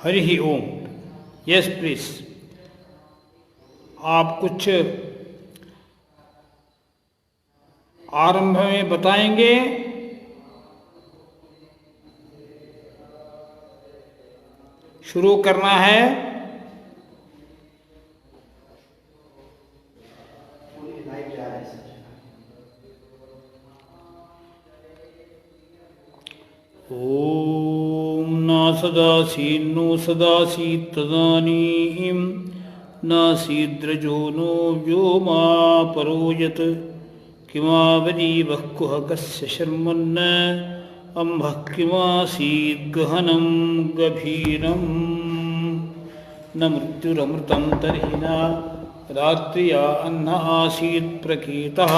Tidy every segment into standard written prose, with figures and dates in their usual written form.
Hari Om. Yes please, आप कुछ आरंभ में बताएंगे? शुरू करना है। ओम न सदासीन्नो सदासीत् तदानीं नासीद्रजो नो व्योमा परो यत् किमावरीवः कुहकस्य शर्मन्न अम्भः किमासीत् गहनं गभीरम् न मृत्युरमृतं तर्हि न रात्र्या अन्न आसीत् प्रकीतः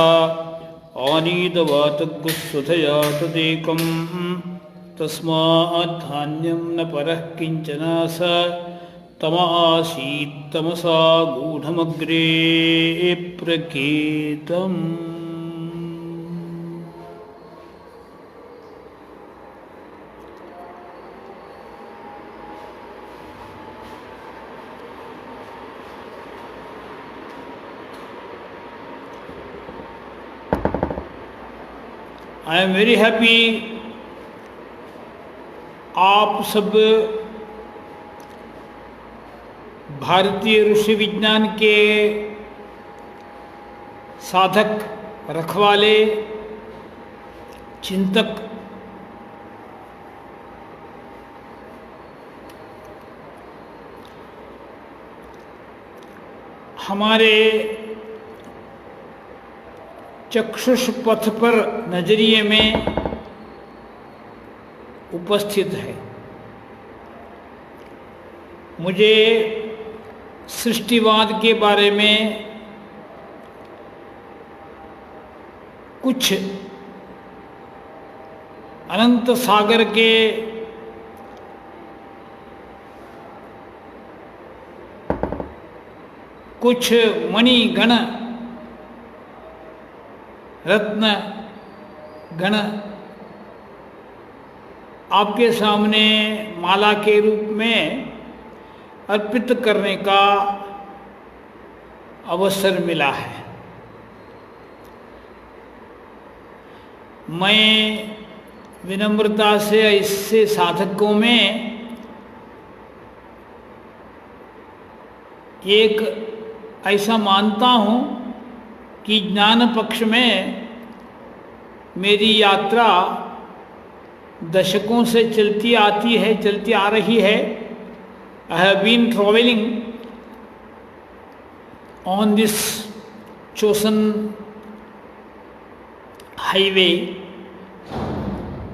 आनीतवातगुस्वधया तदेकम् तस्मात् धान्यं न परः किञ्चन स तम आसीत् तमसा गूढमग्रे प्रकीतम्। I am very happy आप सब भारतीय ऋषि विज्ञान के साधक, रखवाले, चिंतक, हमारे चक्षुष पथ पर नजरिए में उपस्थित है। मुझे सृष्टिवाद के बारे में कुछ अनंत सागर के कुछ मणिगण, रत्न गण आपके सामने माला के रूप में अर्पित करने का अवसर मिला है। मैं विनम्रता से इससे साधकों में एक ऐसा मानता हूँ कि ज्ञान पक्ष में मेरी यात्रा दशकों से चलती आ रही है। I have been traveling on this chosen highway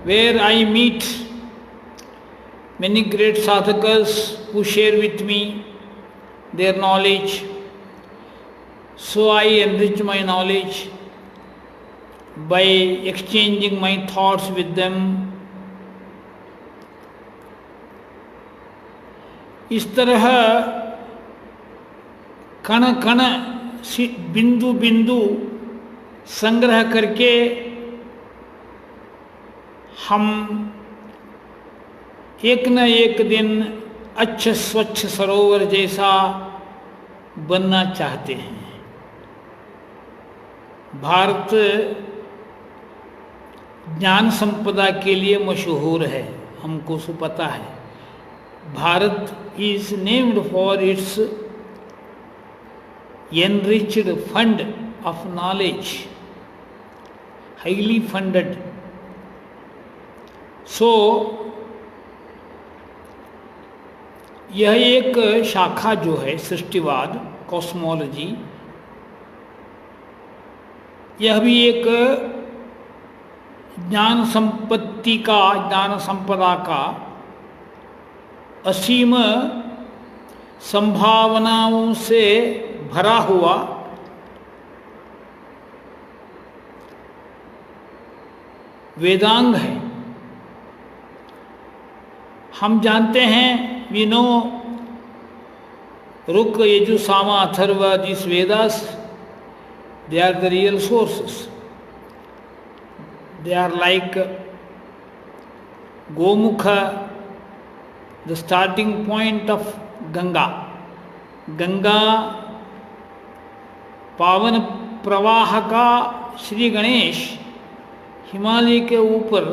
where I meet many great sadhakas who share with me their knowledge. So I enrich my knowledge by exchanging my thoughts with them. इस तरह कण कण बिंदु बिंदु संग्रह करके हम एक न एक दिन अच्छे स्वच्छ सरोवर जैसा बनना चाहते हैं। भारत ज्ञान संपदा के लिए मशहूर है, हमको सब पता है। Bharat is named for its enriched fund of knowledge, highly funded. So यह एक शाखा जो है सृष्टिवाद, कॉस्मोलॉजी, यह भी एक ज्ञान संपत्ति का, ज्ञान संपदा का असीम संभावनाओं से भरा हुआ वेदांग है। हम जानते हैं, वी नो रुक, यजु, सामा, Atharva, this Vedas, they are the real sources. They are like Gomukha the starting point of Ganga. Ganga पावन प्रवाह का श्री गणेश हिमालय के ऊपर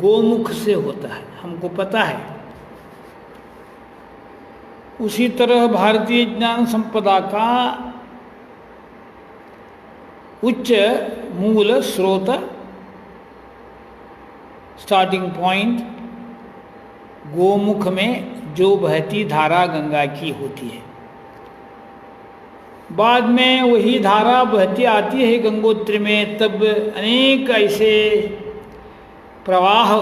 गोमुख से होता है, हमको पता है। उसी तरह भारतीय ज्ञान संपदा का उच्च मूल स्रोत, स्टार्टिंग पॉइंट गोमुख में जो बहती धारा गंगा की होती है। बाद में वही धारा बहती आती है गंगोत्री में, तब अनेक ऐसे प्रवाह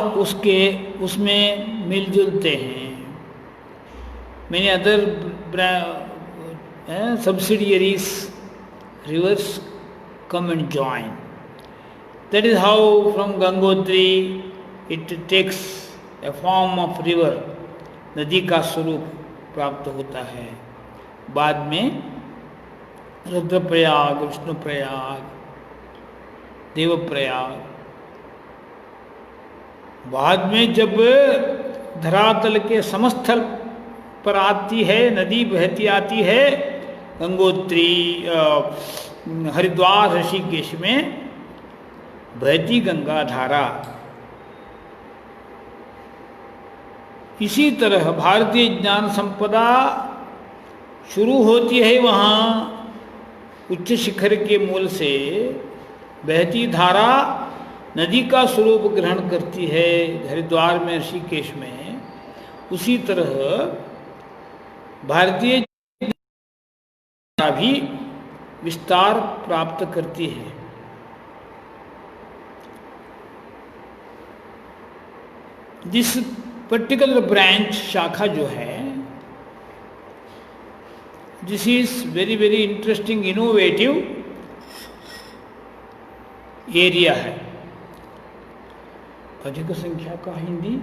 उसमें मिलजुलते हैं। मैंने other subsidiaries rivers come and join. That is how from Gangotri it takes a form of river, नदी का स्वरूप प्राप्त होता है। बाद में रुद्रप्रयाग, विष्णुप्रयाग, देवप्रयाग, बाद में जब धरातल के समस्थल पर आती है, नदी बहती आती है गंगोत्री, हरिद्वार, ऋषिकेश में बहती गंगा धारा। इसी तरह भारतीय ज्ञान संपदा शुरू होती है वहाँ उच्च शिखर के मूल से, बहती धारा नदी का स्वरूप ग्रहण करती है हरिद्वार में, ऋषिकेश में। उसी तरह भारतीय का भी विस्तार प्राप्त करती है। दिस पर्टिकुलर ब्रांच, शाखा जो है, this is very very interesting, innovative area है। अधिक संख्या का हिंदी,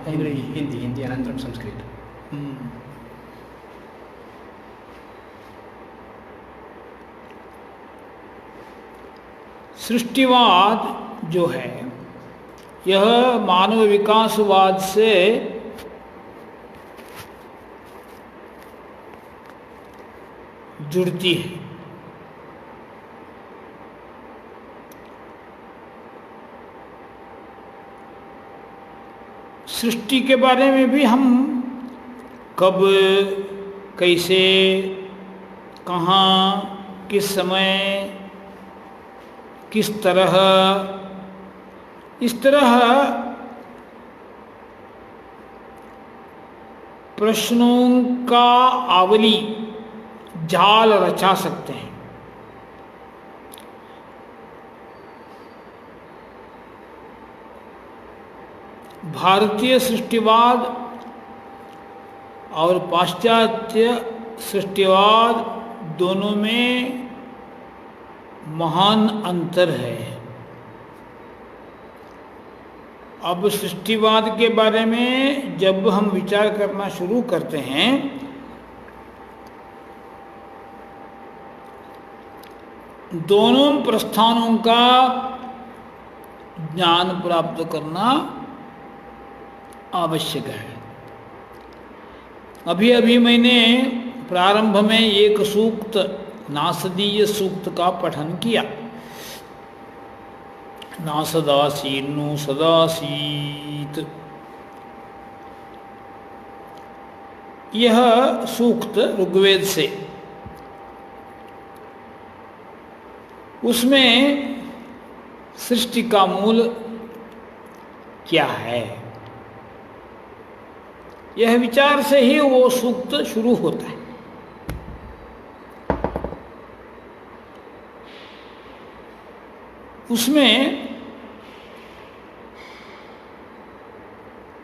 हिंदी अनंतरम संस्कृत। सृष्टिवाद जो है, यह मानव विकासवाद से जुड़ती है। सृष्टि के बारे में भी हम कब, कैसे, कहाँ, किस समय, किस तरह, इस तरह प्रश्नों का आवली जाल रचा सकते हैं। भारतीय सृष्टिवाद और पाश्चात्य सृष्टिवाद दोनों में महान अंतर है। अब सृष्टिवाद के बारे में जब हम विचार करना शुरू करते हैं, दोनों प्रस्थानों का ज्ञान प्राप्त करना आवश्यक है। अभी अभी मैंने प्रारंभ में एक सूक्त, नासदीय सूक्त का पठन किया। नासदासीन्नु सदासीत, यह सूक्त ऋग्वेद से। उसमें सृष्टि का मूल क्या है, यह विचार से ही वो सूक्त शुरू होता है। उसमें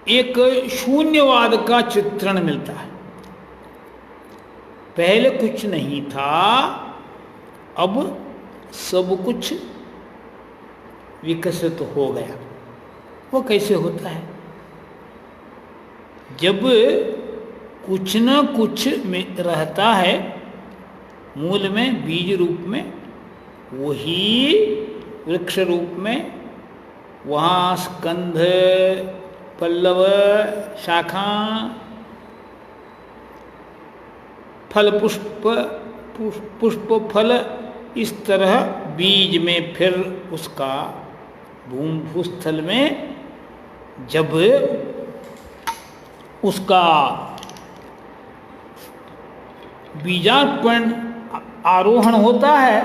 एक शून्यवाद का चित्रण मिलता है। पहले कुछ नहीं था, अब सब कुछ विकसित हो गया। वो कैसे होता है? जब कुछ न कुछ में रहता है मूल में, बीज रूप में, वही वृक्ष रूप में, वहाँ स्कंध, पल्लव, शाखा, फल, पुष्प फल, इस तरह बीज में फिर उसका भूस्थल में जब उसका बीजार्पण आरोहण होता है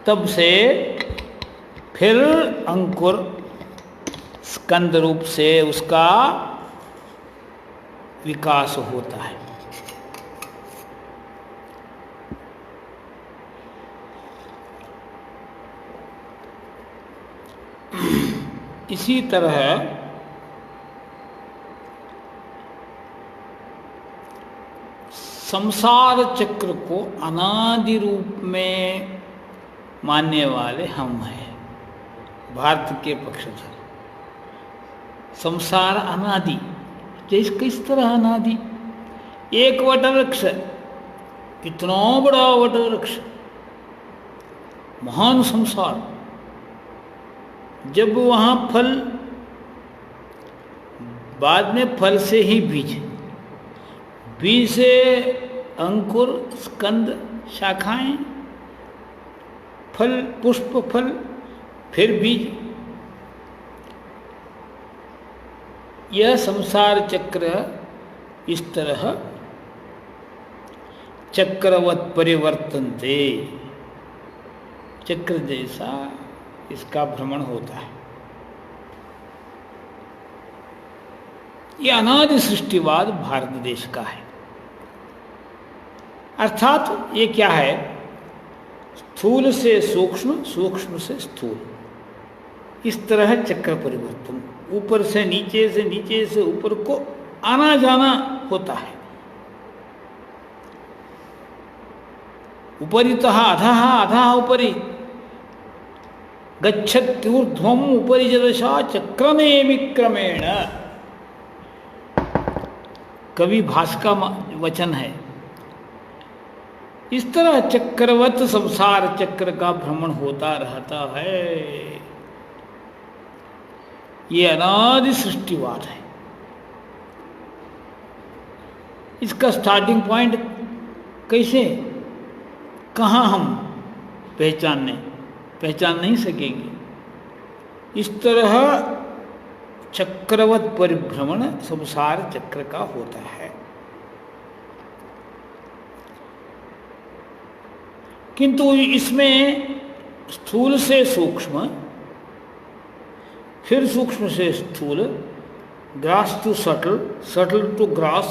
तब से फिर अंकुर स्कंद रूप से उसका विकास होता है। इसी तरह संसार चक्र को अनादि रूप में मानने वाले हम हैं, भारत के पक्षधर। संसार अनादि, जैसे किस तरह अनादि? एक वटवृक्ष, इतना बड़ा वटवृक्ष, महान संसार, जब वहाँ फल, बाद में फल से ही बीज, बीज से अंकुर, स्कंद, शाखाएं, फल, पुष्प, फल, फिर बीज। यह संसार चक्र इस तरह चक्रवत परिवर्तनते, चक्र जैसा इसका भ्रमण होता है। यह अनादि सृष्टिवाद भारत देश का है। अर्थात ये क्या है? स्थूल से सूक्ष्म, सूक्ष्म से स्थूल, इस तरह चक्र परिवर्तन, ऊपर से नीचे से ऊपर को आना जाना होता है। उपरितः अधः, अधः उपरि, गच्छत्यूर्ध्वम् उपरि जदशा चक्रनेमि क्रमेण। कवि भास का वचन है। इस तरह चक्रवत संसार चक्र का भ्रमण होता रहता है। ये अनादि सृष्टिवाद है। इसका स्टार्टिंग पॉइंट कैसे, कहाँ हम पहचान नहीं सकेंगे। इस तरह चक्रवत परिभ्रमण संसार चक्र का होता है। किंतु इसमें स्थूल से सूक्ष्म, फिर सूक्ष्म से स्थूल, gross to subtle, subtle to gross,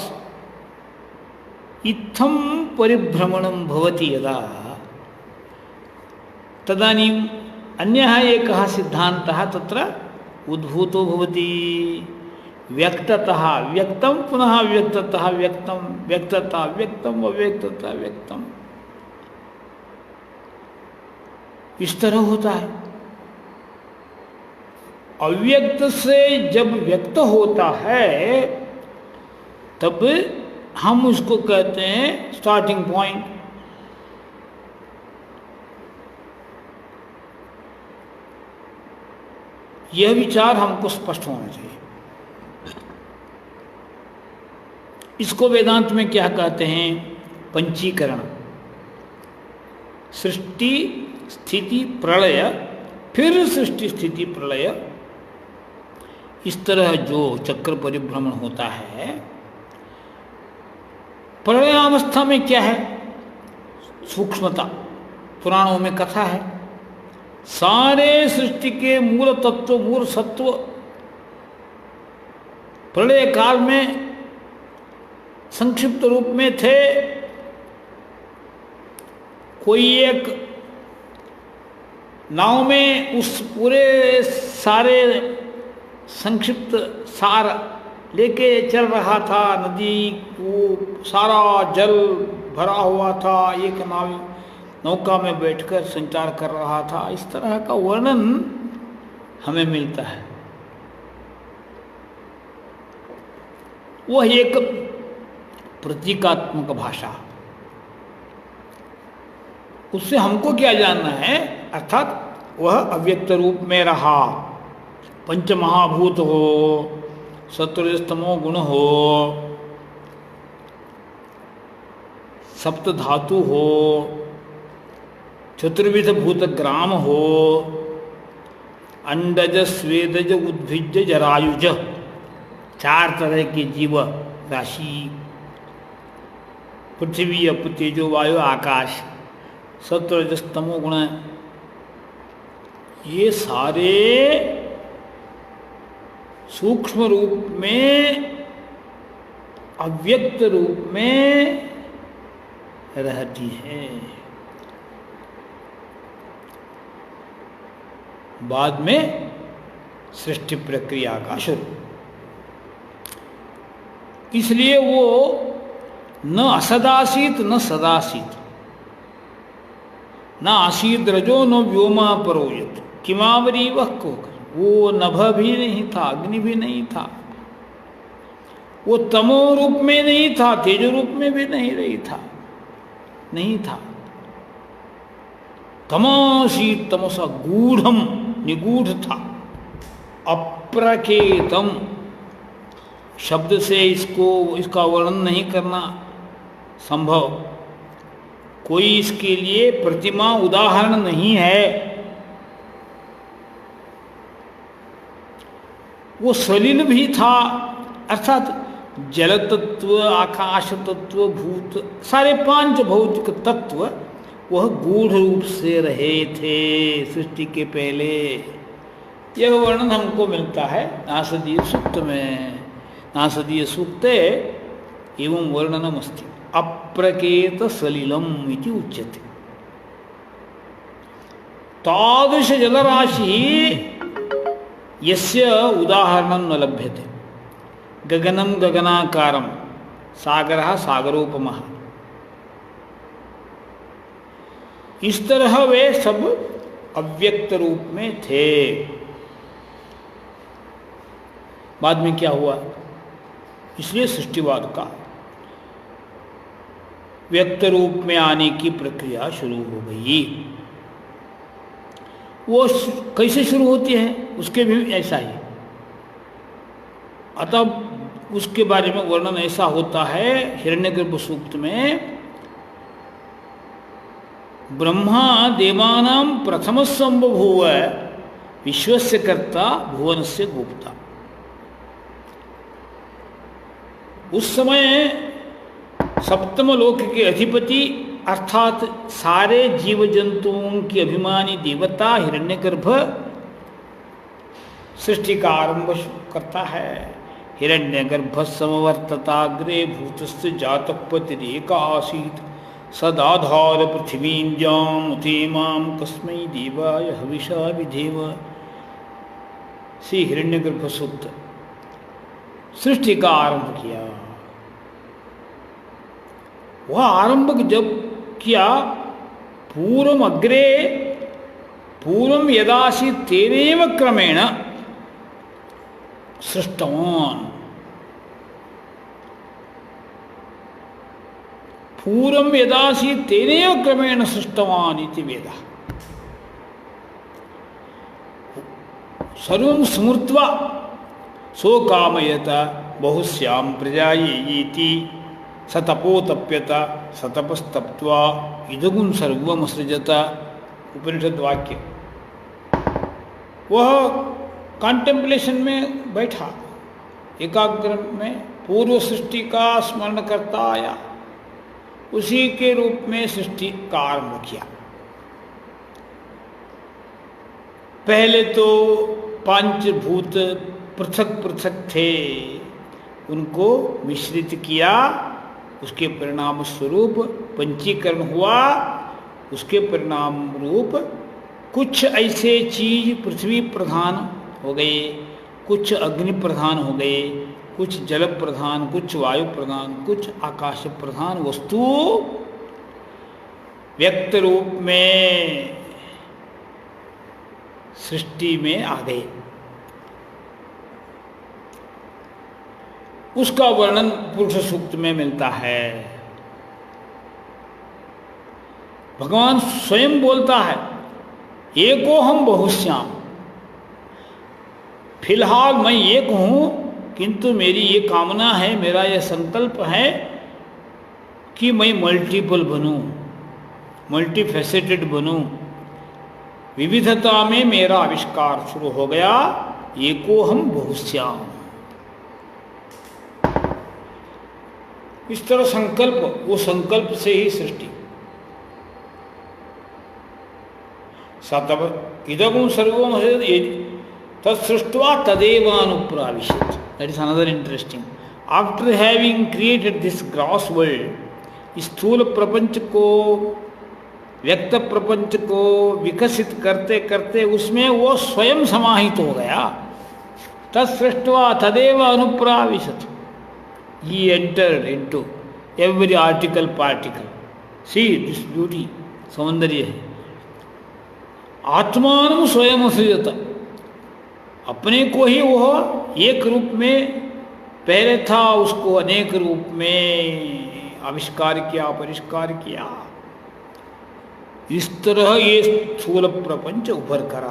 इत्थम परिभ्रमणं भवति यदा, तदानीम् अन्यः एकः सिद्धान्तः तत्र उद्भूतो भवति। व्यक्ततः व्यक्तं, पुनः व्यक्ततः व्यक्तं, व्यक्तता व्यक्तं, अव्यक्तता व्यक्तं, इस तरह होता है। अव्यक्त से जब व्यक्त होता है तब हम उसको कहते हैं स्टार्टिंग पॉइंट। यह विचार हमको स्पष्ट होना चाहिए। इसको वेदांत में क्या कहते हैं? पंचीकरण। सृष्टि, स्थिति, प्रलय, फिर सृष्टि, स्थिति, प्रलय, इस तरह जो चक्र परिभ्रमण होता है। प्रलयावस्था में क्या है? सूक्ष्मता। पुराणों में कथा है, सारे सृष्टि के मूल तत्व, मूल सत्व प्रलय काल में संक्षिप्त रूप में थे। कोई एक नाव में उस पूरे सारे संक्षिप्त सार लेके चल रहा था। नदी को सारा जल भरा हुआ था, एक नौका में बैठकर संचार कर रहा था। इस तरह का वर्णन हमें मिलता है। वह एक प्रतीकात्मक भाषा, उससे हमको क्या जानना है? अर्थात वह अव्यक्त रूप में रहा, पंचमहाभूत हो, सत्वरजस्तमो गुण हो, सप्त धातु हो, चतुर्विध भूत ग्राम हो, अंडज स्वेदज उद्भिज जरायुज, 4 तरह के जीव राशि, पृथ्वी अप तेजो वायु आकाश, सत्वरजस्तमो गुण, ये सारे सूक्ष्म रूप में अव्यक्त रूप में रहती है। बाद में सृष्टि प्रक्रिया का शुरू, इसलिए वो न असदासीत न सदासीत, न आसीत रजो न व्योमा परोयत, किमावरी वह को, वो नभ भी नहीं था, अग्नि भी नहीं था, वो तमो रूप में नहीं था, तेजो रूप में भी नहीं था। तमोसीत तमसा गूढ़म, निगूढ़ था। अप्रकेतम शब्द से इसका वर्णन नहीं करना संभव, कोई इसके लिए प्रतिमा उदाहरण नहीं है। वो सलिल भी था, अर्थात जल तत्व, आकाश तत्व, भूत, सारे 5 भौतिक तत्व वह गूढ़ रूप से रहे थे सृष्टि के पहले। यह वर्णन हमको मिलता है नासदीय सूक्त में। नासदीय सूक्ते एवं वर्णनमस्ति, अप्रकेत सलिलम इति उच्यते। तादृश जलराशि यस्य उदाहरणं न लभ्यते। गगनं गगनाकारं, सागरः सागरोपमः। इस तरह वे सब अव्यक्त रूप में थे। बाद में क्या हुआ, इसलिए सृष्टिवाद का व्यक्त रूप में आने की प्रक्रिया शुरू हो गई। वो कैसे शुरू होती है उसके भी ऐसा ही, अतः उसके बारे में वर्णन ऐसा होता है हिरण्यगर्भ सूक्त में, ब्रह्मा देवानां प्रथम संबभूव विश्वस्य कर्ता भुवनस्य गोप्ता। उस समय सप्तम लोक के अधिपति अर्थात सारे जीव जंतुओं की अभिमानी देवता हिरण्यगर्भ सृष्टि का आरंभ करता है। हिरण्यगर्भ समवर्तताग्रे भूतस्य जातपतिरेक आसीत् सदाधार पृथिवीं उतेमां कस्मै देवाय हविषा विधेव। श्री हिरण्यगर्भ सूक्त सृष्टि का आरंभ किया। वह आरंभ जब किया, पूर्वम अग्रे पूर्वम यदासी तेनेव क्रमेण सृष्टवान्। पूर्वम यदासी तेनेव क्रमेण सृष्टवान् इति वेदः। सर्वं स्मृत्वा सो कामयत बहुस्यां प्रजायेति स तपोतप्यत स तपस्तप्त्वा इदगुं सर्वमसृजत। उपनिषद वाक्य। वह कॉन्टेम्पलेशन में बैठा, एकाग्र में पूर्व सृष्टि का स्मरण करता आया, उसी के रूप में सृष्टि का आरंभ किया। पहले तो 5 भूत पृथक पृथक थे, उनको मिश्रित किया, उसके परिणाम स्वरूप पंचीकरण हुआ। उसके परिणाम रूप कुछ ऐसे चीज पृथ्वी प्रधान हो गए, कुछ अग्नि प्रधान हो गए, कुछ जल प्रधान, कुछ वायु प्रधान, कुछ आकाश प्रधान वस्तु व्यक्त रूप में सृष्टि में आ गए। उसका वर्णन पुरुष सूक्त में मिलता है। भगवान स्वयं बोलता है, एको हम बहुश्याम। फिलहाल मैं एक हूं, किंतु मेरी ये कामना है, मेरा यह संकल्प है कि मैं मल्टीपल बनूं, मल्टीफेसेटेड बनूं। विविधता में मेरा आविष्कार शुरू हो गया, एको हम बहुश्याम। इस तरह संकल्प, वो संकल्प से ही सृष्टि। सतव इदगुम सर्वम तत्सृष्ट्वा तदेवानुप्राविशत। That is another interesting. After having created this gross world, स्थूल प्रपंच को, व्यक्त प्रपंच को विकसित करते करते उसमें वो स्वयं समाहित हो गया। तत्सृष्ट्वा तदेव अनुप्राविशत। He entered into every article, particle. See this beauty, सौंदर्य है। आत्मान स्वयं सृजत, अपने को ही वह एक रूप में पहले था, उसको अनेक रूप में आविष्कार किया, परिष्कार किया। इस तरह ये स्थूल प्रपंच उभर कर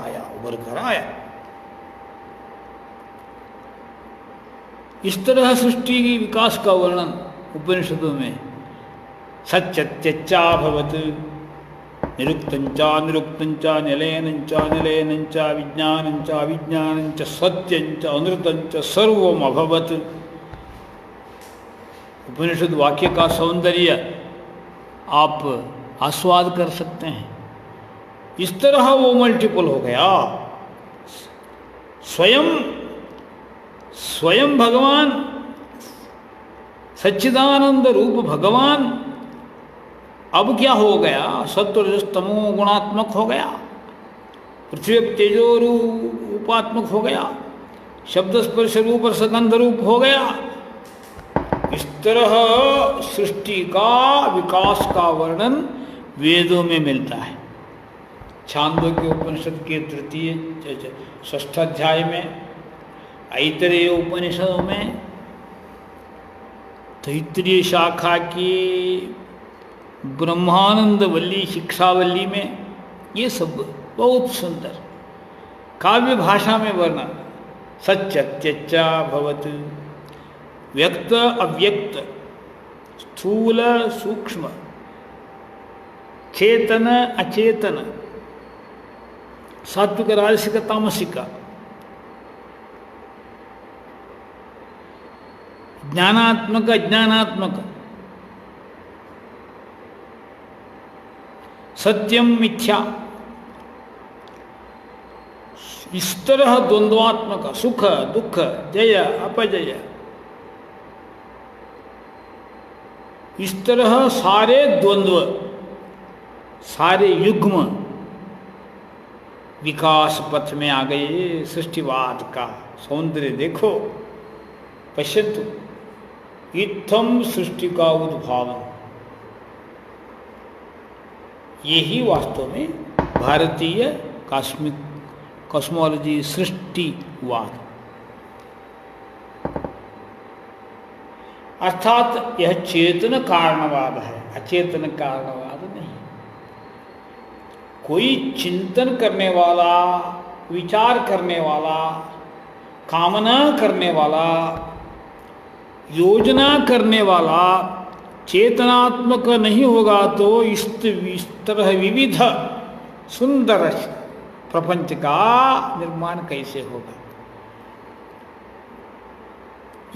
आया। इस तरह सृष्टि की विकास का वर्णन उपनिषदों में सच्चत्यच्चाभवत्, निरुक्तञ्चा निरुक्तञ्चा, निलयनञ्चा निलयनञ्चा, विज्ञानञ्चा विज्ञानञ्च, सत्यञ्च अनृतञ्च सर्वम् अभवत्। उपनिषद वाक्य का सौंदर्य आप आस्वाद कर सकते हैं। इस तरह वो मल्टीपल हो गया। स्वयं भगवान, सच्चिदानंद रूप भगवान अब क्या हो गया? सत्वरजस्तमो गुणात्मक हो गया, पृथ्वी तेजो रूपात्मक हो गया, शब्द स्पर्श रूप रसगंध रूप हो गया। इस तरह सृष्टि का विकास का वर्णन वेदों में मिलता है। छांदोग्य उपनिषद के तृतीय षष्ठ अध्याय में, ऐतरेय उपनिषदों में, तैत्तिरीय शाखा की ब्रह्मानंद वल्ली शिक्षावल्ली में, ये सब बहुत सुंदर काव्य भाषा में वर्णन। सच्चत्यच्चा भवत्, व्यक्त अव्यक्त, स्थूल सूक्ष्म, चेतन अचेतन, सात्विक राजसिक तामसिक, ज्ञानात्मक अज्ञानात्मक, सत्यम मिथ्या, इस तरह द्वंद्वात्मक, सुख दुख, जय अपजय, इस तरह सारे द्वंद्व, सारे युग्म विकास पथ में आ गए। सृष्टिवाद का सौंदर्य देखो, पश्यन्तु इत्थम सृष्टि का उद्भावन। यही वास्तव में भारतीय कॉस्मोलॉजी सृष्टिवाद, अर्थात यह चेतन कारणवाद है, अचेतन कारणवाद नहीं। कोई चिंतन करने वाला, विचार करने वाला, कामना करने वाला, योजना करने वाला चेतनात्मक नहीं होगा तो इस तरह विविध सुंदर प्रपंच का निर्माण कैसे होगा?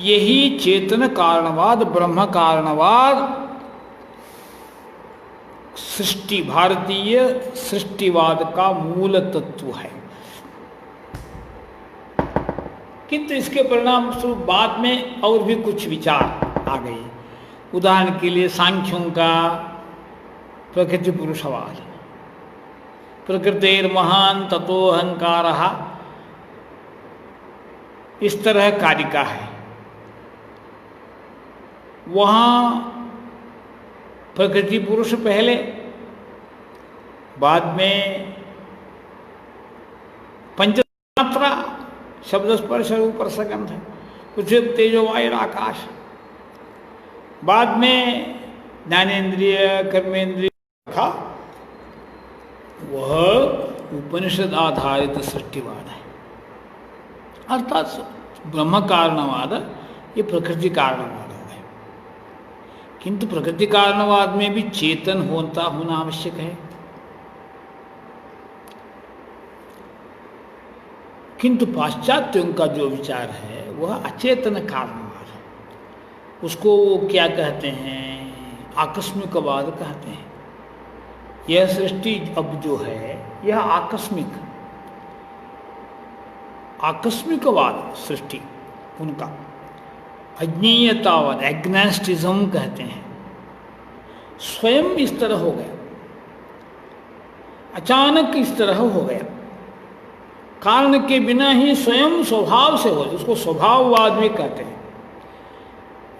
यही चेतन कारणवाद, ब्रह्म कारणवाद सृष्टि, भारतीय सृष्टिवाद का मूल तत्व है। किंतु इसके परिणाम स्वरूप बाद में और भी कुछ विचार आ गए। उदाहरण के लिए सांख्यों का प्रकृति पुरुषवाद, प्रकृतेर महान ततो अहंकारः, इस तरह कारिका है। वहाँ प्रकृति पुरुष पहले, बाद में पंचमात्रा, शब्द स्पर्श रूप रसगंध, पृथ्वी तेजो वायु आकाश, बाद में ज्ञानेन्द्रिय कर्मेंद्रिय था। वह उपनिषद आधारित सृष्टिवाद है। अर्थात ब्रह्म कारणवाद ये प्रकृति कारणवाद हो गए। किंतु प्रकृति कारणवाद में भी चेतन होना आवश्यक है। किंतु पाश्चात्यों का जो विचार है वह अचेतन कारणवाद है। उसको वो क्या कहते हैं, आकस्मिकवाद कहते हैं। यह सृष्टि अब जो है यह आकस्मिकवाद सृष्टि उनका अज्ञेयतावाद एग्नोस्टिज्म कहते हैं। स्वयं इस तरह हो गया, अचानक इस तरह हो गया, कारण के बिना ही स्वयं स्वभाव से हो, उसको स्वभाववाद भी कहते हैं।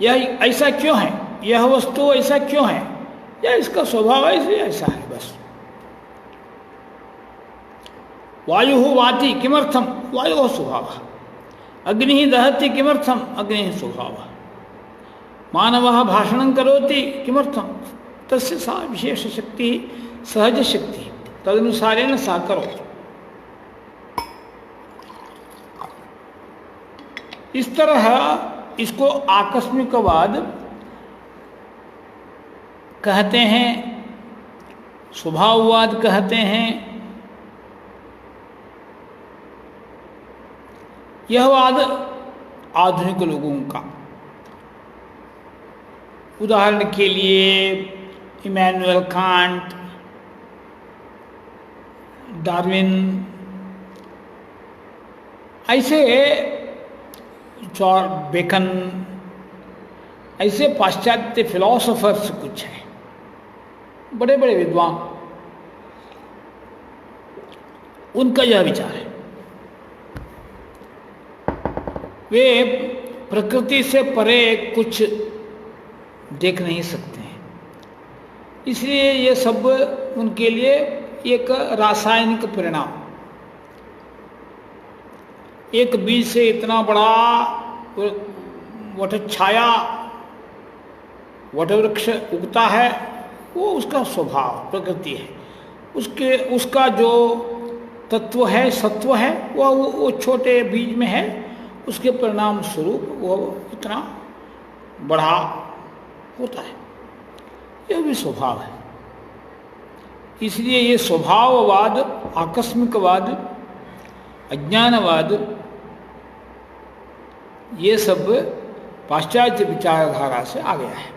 यह ऐसा क्यों है, यह वस्तु ऐसा क्यों है, या इसका स्वभाव ऐसा है बस। वायु वाति किमर्थम, वायु स्वभाव। अग्नि दहति किमर्थम, अग्नि स्वभाव। मानव भाषण करोति किमर्थम, तस्य सा विशेष शक्ति सहज शक्ति तदनुसारेण सा करोति। इस तरह इसको आकस्मिकवाद कहते हैं, स्वभाववाद कहते हैं। यह वाद आधुनिक लोगों का, उदाहरण के लिए इमैनुअल कांट, डार्विन, ऐसे बेकन, ऐसे पाश्चात्य फिलोसोफर्स कुछ हैं, बड़े बड़े विद्वान, उनका यह विचार है। वे प्रकृति से परे कुछ देख नहीं सकते हैं, इसलिए ये सब उनके लिए एक रासायनिक परिणाम। एक बीज से इतना बड़ा वटछाया वटवृक्ष उगता है, वो उसका स्वभाव प्रकृति है। उसका जो तत्व है, सत्व है, वो छोटे बीज में है, उसके परिणाम स्वरूप वो इतना बड़ा होता है। यह भी स्वभाव है। इसलिए ये स्वभाववाद, आकस्मिकवाद, अज्ञानवाद, ये सब पाश्चात्य विचारधारा से आ गया है।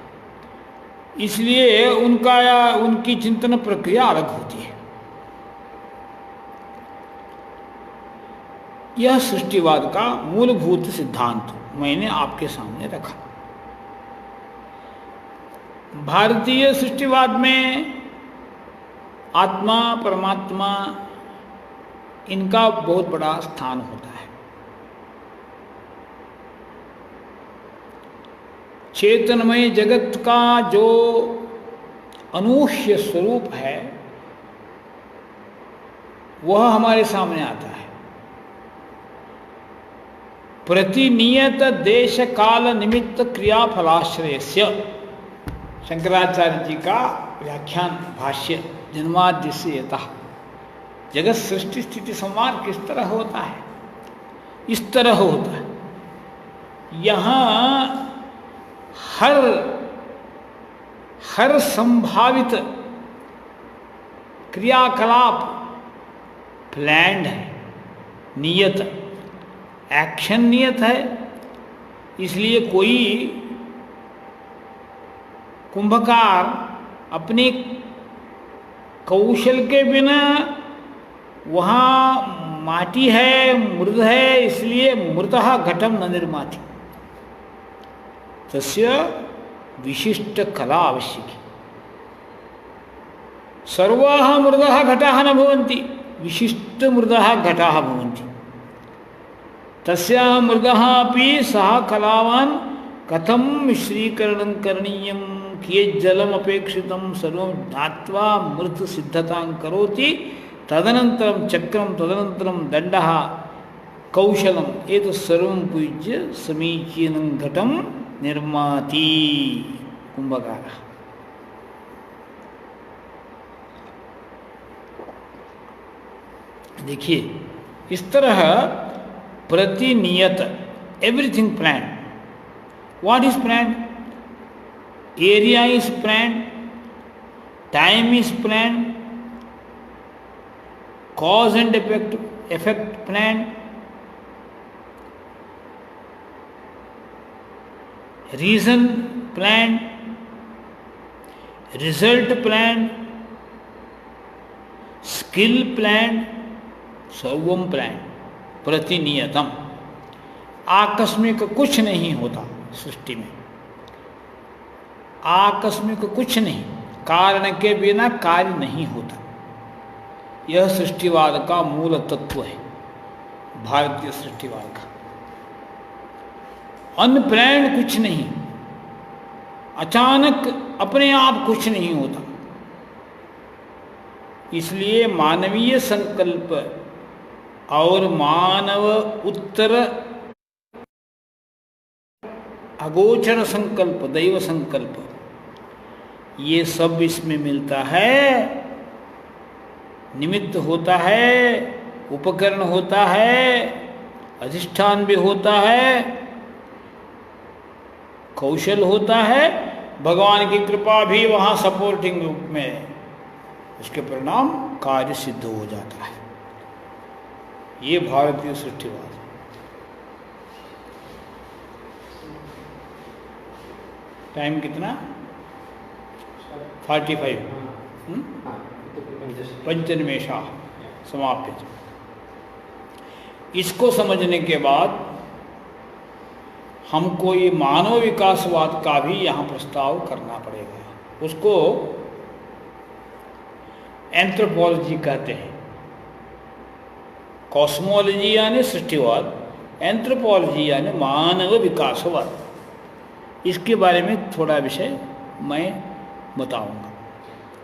इसलिए उनकी चिंतन प्रक्रिया अलग होती है। यह सृष्टिवाद का मूलभूत सिद्धांत मैंने आपके सामने रखा। भारतीय सृष्टिवाद में आत्मा, परमात्मा, इनका बहुत बड़ा स्थान होता है। चेतनमय जगत का जो अनूह्य स्वरूप है वह हमारे सामने आता है। प्रतिनियत देश काल निमित्त क्रिया फलाश्रयस्य, शंकराचार्य जी का व्याख्यान भाष्य, जन्माद्य से यतः। जगत सृष्टि स्थिति संहार किस तरह होता है, इस तरह होता है। यहाँ हर संभावित क्रियाकलाप प्लैंड है, नियत, एक्शन नियत है। इसलिए कोई कुंभकार अपने कौशल के बिना, वहाँ माटी है, मृद है, इसलिए मृतः घटम न निर्माति, तस्य विशिष्ट कला आवश्यकी। सर्वाः मृदः घटाः न भवन्ति, विशिष्ट मृदः घटाः भवन्ति। तस्याः मृदः अपि सः कलावान् कथं मिश्रीकरणं करणीयं, कियत् जलम् अपेक्षितं सर्वं ज्ञात्वा मृत् सिद्धतां करोति। तदनन्तरं चक्रं, तदनन्तरं दण्डः, कौशलम्, एतत् सर्वं उपयुज्य समीचीनं घटं निर्माति कुंभकारः। देखिए, इस तरह प्रतिनियत everything planned. What is planned? Area is planned, time is planned, cause and effect planned, reason planned, result planned, skill planned, सर्वम प्लान प्रतिनियतम। आकस्मिक कुछ नहीं होता सृष्टि में, आकस्मिक कुछ नहीं, कारण के बिना कार्य नहीं होता। यह सृष्टिवाद का मूल तत्व है, भारतीय सृष्टिवाद का। अनप्लान्ड कुछ नहीं, अचानक अपने आप कुछ नहीं होता। इसलिए मानवीय संकल्प और मानव उत्तर अगोचर संकल्प, दैव संकल्प, ये सब इसमें मिलता है, निमित्त होता है, उपकरण होता है, अधिष्ठान भी होता है, कौशल होता है, भगवान की कृपा भी वहाँ सपोर्टिंग रूप में, उसके परिणाम कार्य सिद्ध हो जाता है। ये भारतीय सृष्टिवाद। टाइम कितना? 45। पंचनिमेषा समाप्त। इसको समझने के बाद हमको ये मानव विकासवाद का भी यहाँ प्रस्ताव करना पड़ेगा। उसको एंथ्रोपोलॉजी कहते हैं। कॉस्मोलॉजी यानी सृष्टिवाद, एंथ्रोपोलॉजी यानी मानव विकासवाद। इसके बारे में थोड़ा विषय मैं बताऊंगा।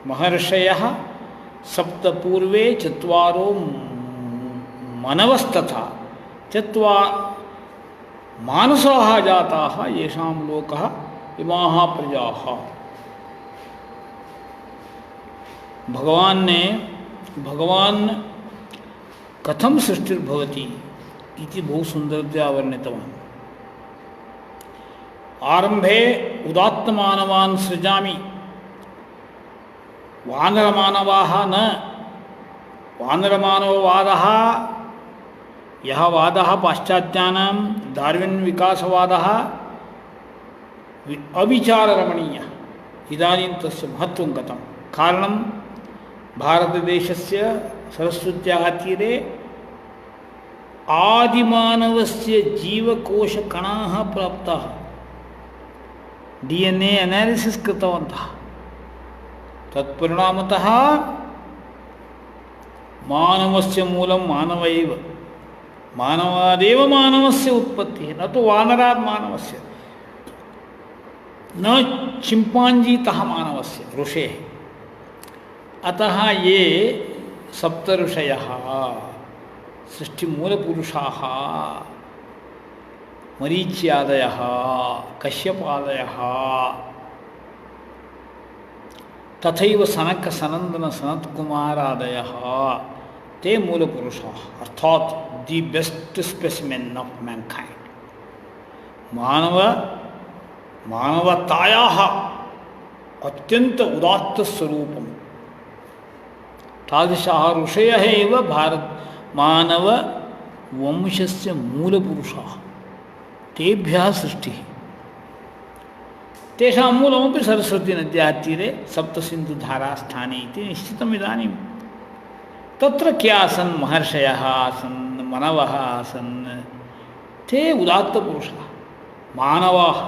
महर्षयः सप्तपूर्वे चत्वारो मनवस्तथा मानसाः जाताः येषां लोकः इमाः प्रजाः। भगवान कथम सृष्टिर्भवति इति बहु सुंदरतया वर्णितवान्। आरंभे उदात्तमानवान् सृजामि, वानरमानवाः न। वानरमानववादः यः वादः पाश्चात्यानां डार्विन विकासवादः अविचाररमणीयः। इदानीं तस्य महत्त्वं कथं? कारणं भारतदेशस्य सरस्वत्याः तीरे आदिमानवस्य जीवकोशकणाः प्राप्ताः। DNA एनालिसिस् कृतवन्तः। तत्परिणामतः मानवस्य मूलं मानव एव। मानवादेव मानवस्य उत्पत्तिः, न तो वानरात् मानवस्य, न चिम्पांजीतः मानवस्य, ऋषेः। अतः ये सप्त ऋषयः सृष्टिमूलपुरुषाः, मरीच्यादयः, कश्यपादयः, तथैव सनक सनंदन सनत्कुमारादयः, ते मूलपुरुषाः, अर्थात the best specimen of mankind. मानवतायाः अत्यंत उदात्त स्वरूपम्। तादृशाः ऋषयः एव भारत मानव वंशस्य मूलपुरुषाः। तेभ्यः सृष्टिः। तेषां मूलमपि सरस्वतीनद्याः तीरे सप्तसिन्धुधारास्थाने इति निश्चितम्। इदानीं तत्र के आसन्? महर्षयः आसन्, मनवः आसन्। ते उदात्तपुरुषाः, मानवाः,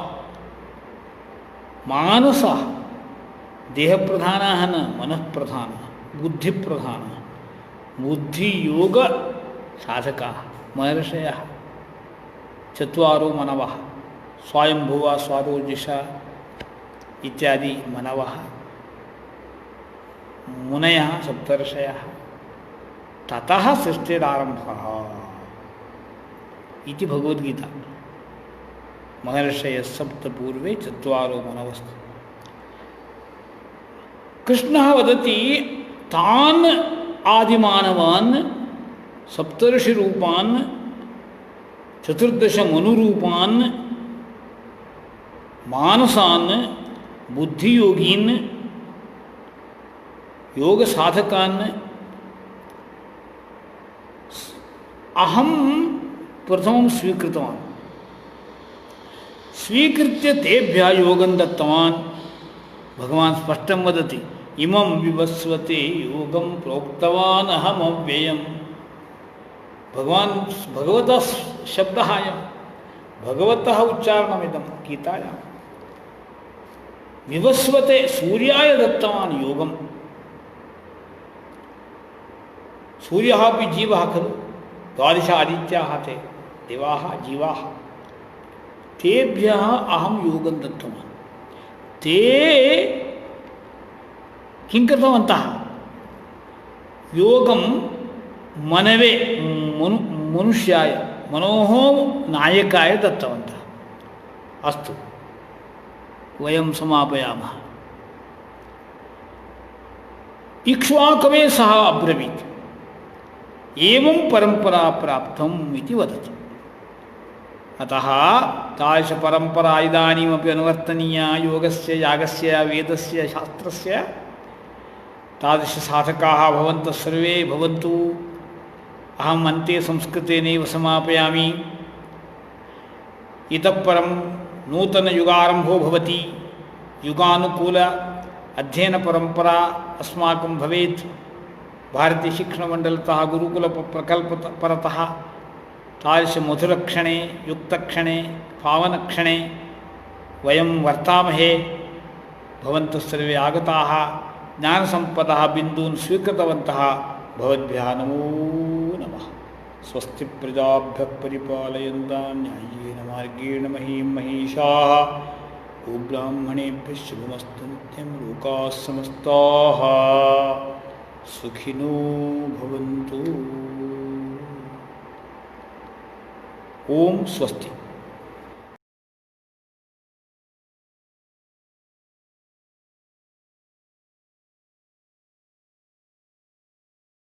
मानसाः, देहप्रधानाः न, मनःप्रधानाः, बुद्धिप्रधानाः, बुद्धियोग साधकाः महर्षयः। चत्वारो मनवः, स्वयंभुवा, स्वारोजिषा इत्यादि मनवः, मुनयः, सप्तर्षयः। ततः सृष्टिरारम्भः इति भगवद्गीता। महर्षयः सप्त पूर्वे चत्वारो मनवस्तु। कृष्णः वदति तान् आदिमानवान् सप्तर्षिरूपान् चतुर्दश मनुरूपान् मानसान् बुद्धियोगीन् योग साधकान् अहम प्रथमं स्वीकृतवान्। स्वीकृत्य तेभ्यः योगं दत्तवान्। भगवान् स्पष्टं वदति, इमं विवस्वते योगं प्रोक्तवान् अहमव्ययम्। भगवान् भगवतः शब्दः अयं, भगवतः उच्चारणमिदं गीतायां। विवस्वते सूर्याय दत्तवान् योगं। सूर्यः अपि जीवः खलु, द्वादश आदित्याः ते देवाः जीवाः। तेभ्यः अहं योगं दत्तवान्। ते किं कृतवन्तः? योगं मनवे मनुष्याय मनोः नायकाय दत्तवन्तः। अस्तु, वयं समापयामः। इक्ष्वाकवे सः अब्रवीत्, एवं परंपरा प्राप्तम् इति वदति। अतः तादृश परंपरा इदानीमपि अनुवर्तनीया। योगस्य, यागस्य, वेदस्य, शास्त्रस्य। तादृश साधकाः भवन्तः सर्वे भवन्तु। अहम् अन्ते संस्कृतेनैव समापयामि। इतः परं नूतनयुगारम्भो भवति। युगानुकूल अध्ययनपरम्परा अस्माकं भवेत्। भारतीय शिक्षणमण्डलतः गुरुकुलप्रकल्पपरतः तादृशमधुरक्षणे, युक्तक्षणे, पावनक्षणे वयं वर्तामहे। भवन्तः सर्वे आगताः, ज्ञानसम्पदः बिन्दून् स्वीकृतवन्तः। भवद्भ्यः नमो नमः। स्वस्ति प्रजाभ्यः परिपालयन्तां न्याय्येन मार्गेण महीं महिषाः। गोब्राह्मणेभ्यः शुभमस्तु नित्यं। लोकाः समस्ताः सुखिनो भवन्तु। ओम स्वस्ति।